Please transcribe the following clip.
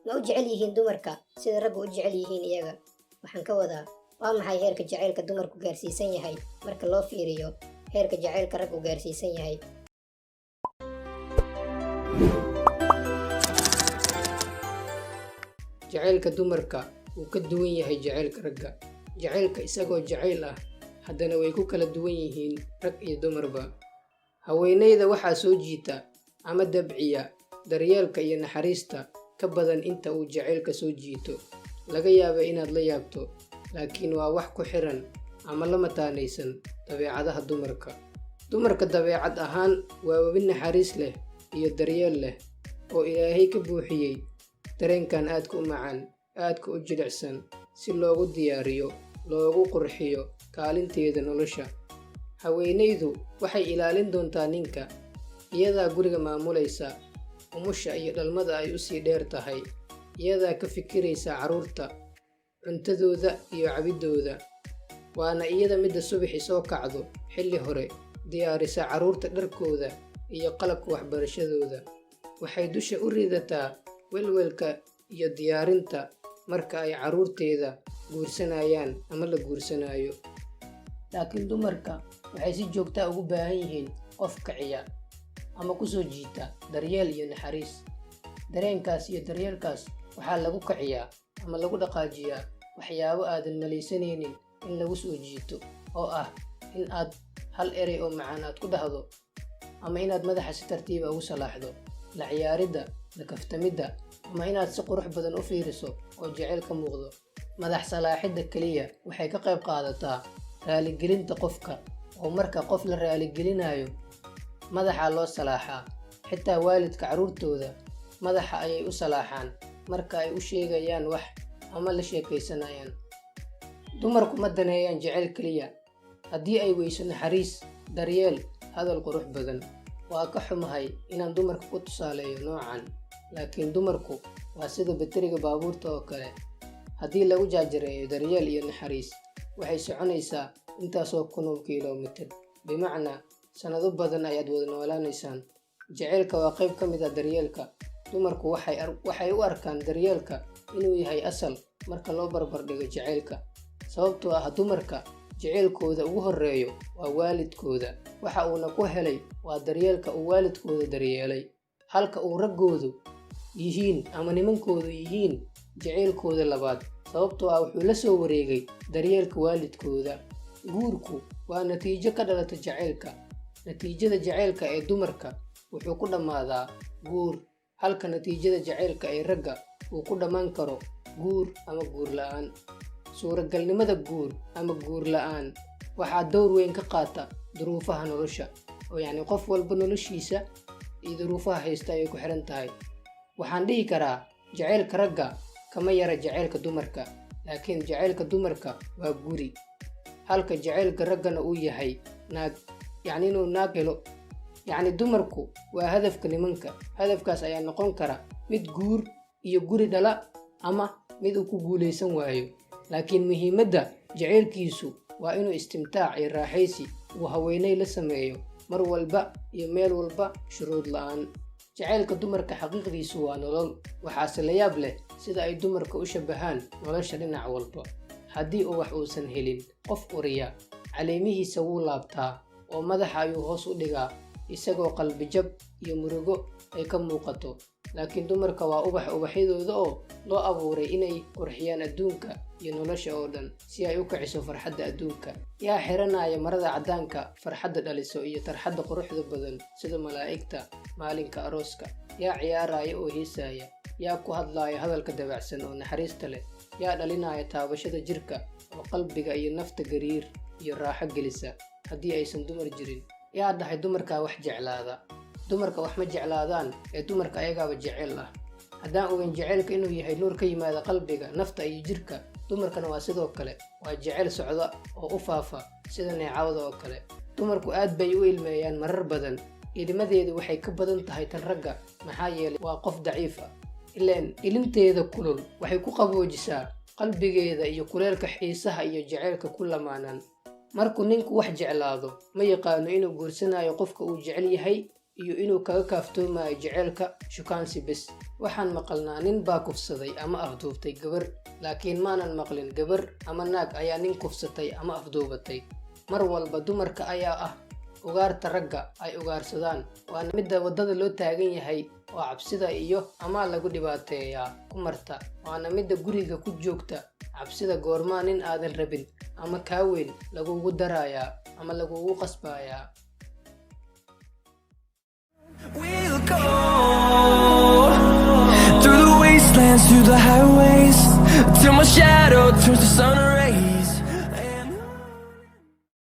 ma u jecel yihiin dumarka sida raggu u jecel yihiin iyaga? Waxaan ka wadaa, waa maxay heerka jacaylka dumarku gaarsiisan yahay marka loo fiiriyo heerka jacaylka raggu gaarsiisan yahay? jacaylka dumarka wuu ka duwan yahay jacaylka ragga. Jacaylka isagoo jacayl ah, haddana way ku kala duwan yihiin rag iyo dumarba. Haweeneyda waxaa soo jiita ama dabciya daryeelka iyo naxariista ka badan inta uu jacaylka soo jiito. Laga yaaba inaad la yaabto, laakiin waa wax ku xiran ama la mataanaysan dabeecadaha dumarka. Dumarka dabeecad ahaan waa webi naxariis leh iyo daryeel leh oo Ilaahay ka buuxiyey dareenkan aadka u macaan, aadka u jilicsan, si loogu diyaariyo, loogu qurxiyo kaalinteeda nolosha. Haweeneydu waxay ilaalin doontaa ninka, iyadaa guriga maamulaysa, umusha iyo dhalmada ay u sii dheer tahay, iyadaa ka fikiraysa carruurta, cuntadooda iyo cabidooda. Waana iyada midda subaxii soo kacdo xilli hore, diyaarisa carruurta dharkooda iyo qalabka waxbarashadooda. Waxay dusha u ridataa welwelka iyo diyaarinta marka ay carruurteeda guursanayaan ama la guursanayo. Laakiin dumarka waxay si joogta ugu baahan yihiin qof kiciya ama ku soo jiita daryeel iyo naxariis. Dareenkaas iyo daryeelkaas waxaa lagu kiciyaa ama lagu dhaqaajiyaa waxyaabo aadan malaysanaynin in lagu soo jiito, oo ah in aad hal erey oo macaan aad ku dhahdo, ama inaad madaxa si tartiiba ugu salaaxdo. La ciyaaridda, la kaftamidda, ama inaad si qurux badan u fiiriso oo jacayl ka muuqdo. Madax salaaxidda keliya waxay ka qayb qaadataa raaligelinta qofka, oo marka qof la raaligelinayo madaxa loo salaaxaa. Xitaa waalidka carruurtooda madaxa ayay u salaaxaan marka ay u sheegayaan wax ama la sheekaysanayaan. Dumarku ma daneeyaan jacayl keliya haddii ay weyso naxariis, daryeel, hadal qurux badan. Waa ka xumahay inaan dumarka ku tusaaleeyo noocan, laakiin dumarku waa sida bateriga baabuurta oo kale. Haddii lagu jaajareeyo daryeel iyo naxariis, waxay soconaysaa intaasoo kun kiiloomitir, bimacnaa sanado badan ayaad wada noolaanaysaan. Jacaylka waa qayb ka mid ah daryeelka. Dumarku waxay u arkaan daryeelka inuu yahay asal marka loo barbardhigo jacaylka, sababtoo ah dumarka jacaylkooda ugu horreeyo waa waalidkooda, waxa uuna ku helay waa daryeelka uu waalidkooda daryeelay, halka uu raggoodu yihiin ama nimankoodu yihiin jacaylkooda labaad, sababtoo ah wuxuu la soo wareegay daryeelka waalidkooda. Guurku waa natiijo ka dhalata jacaylka. Natiijada jacaylka ee dumarka wuxuu ku dhammaadaa guur, halka natiijada jacaylka ee ragga uu ku dhammaan karo guur ama guur la'aan. Suuragalnimada guur ama guur la'aan waxaa door weyn ka qaata duruufaha nolosha, oo yacni qof walba noloshiisa iyo duruufaha haysta ayay ku xiran tahay. Waxaan dhihi karaa jacaylka ragga kama yara jacaylka dumarka, laakiin jacaylka dumarka waa guri, halka jacaylka raggana uu yahay naag, yacni inuu naag helo. Yacni dumarku waa hadafka nimanka. Hadafkaas ayaa noqon kara mid guur iyo guri dhala, ama mid uu ku guulaysan waayo. Laakiin muhiimadda jacaylkiisu waa inuu istimtaac iyo raaxaysi uu haweeney la sameeyo mar walba iyo meel walba shuruud la'aan. Jacaylka dumarka xaqiiqdiisu waa nolol. Waxaase la yaab leh sida ay dumarka u shabahaan nolosha dhinac walba. Haddii uu wax uusan helin, qof uriya, caleemihiisa wuu laabtaa oo madaxa ayuu hoos u dhigaa, isagoo qalbijab iyo murugo ay ka muuqato. Laakiin dumarka waa ubaxyadooda oo loo abuuray inay qurxiyaan adduunka iyo nolosha oo dhan, si ay u kiciso farxadda adduunka. Yaa xiranaya marada caddaanka farxadda dhaliso iyo tarxadda quruxda badan sida malaa'igta maalinka arooska. Yaa ciyaaraya oo heesaya, yaa ku hadlaya hadalka dabacsan oo naxariista leh, yaa dhalinaya taabashada jirka oo qalbiga iyo nafta gariir iyo raaxo gelisa. Haddii aysan dumar jirin, yaa dhahay dumarkaa wax jeclaada. Dumarka wax ma jeclaadaan, ee dumarka ayagaaba jecel ah. Haddaan ogeyn jacaylka inuu yahay nuur ka yimaada qalbiga, nafta iyo jirka, dumarkana waa sidoo kale, waa jacayl socda oo u faafa sida neecawda oo kale. Dumarku aad bay u ilmeeyaan marar badan. Ilmadeedu waxay ka badan tahay tan ragga, maxaa yeelay waa qof daciif ah. Ileen ilinteeda kulul waxay ku qaboojisaa qalbigeeda iyo kuleelka xiisaha iyo jacaylka ku lamaanan. Markuu ninku wax jeclaado, ma yaqaano inuu guursanayo qofka uu jecel yahay, iyo inuu kaga kaaftoomayo jaceylka shukaansi bes. waxaan maqalnaa nin baa kufsaday ama afduubtay gabar, laakiin maanan maqlin gabar ama naag ayaa nin kufsatay ama afduubatay. mar walba dumarka ayaa ah ugaarta ragga ay ugaarsadaan, waana midda waddada loo taagan yahay oo cabsida iyo amaa lagu dhibaateeyaa ku marta, waana midda guriga ku joogta cabsida goormaa nin aadan rabin ama kaa weyn lagugu darayaa ama lagugu qasbayaa. We'll go through the wastelands, through the highways, till my shadow turns to sun rays.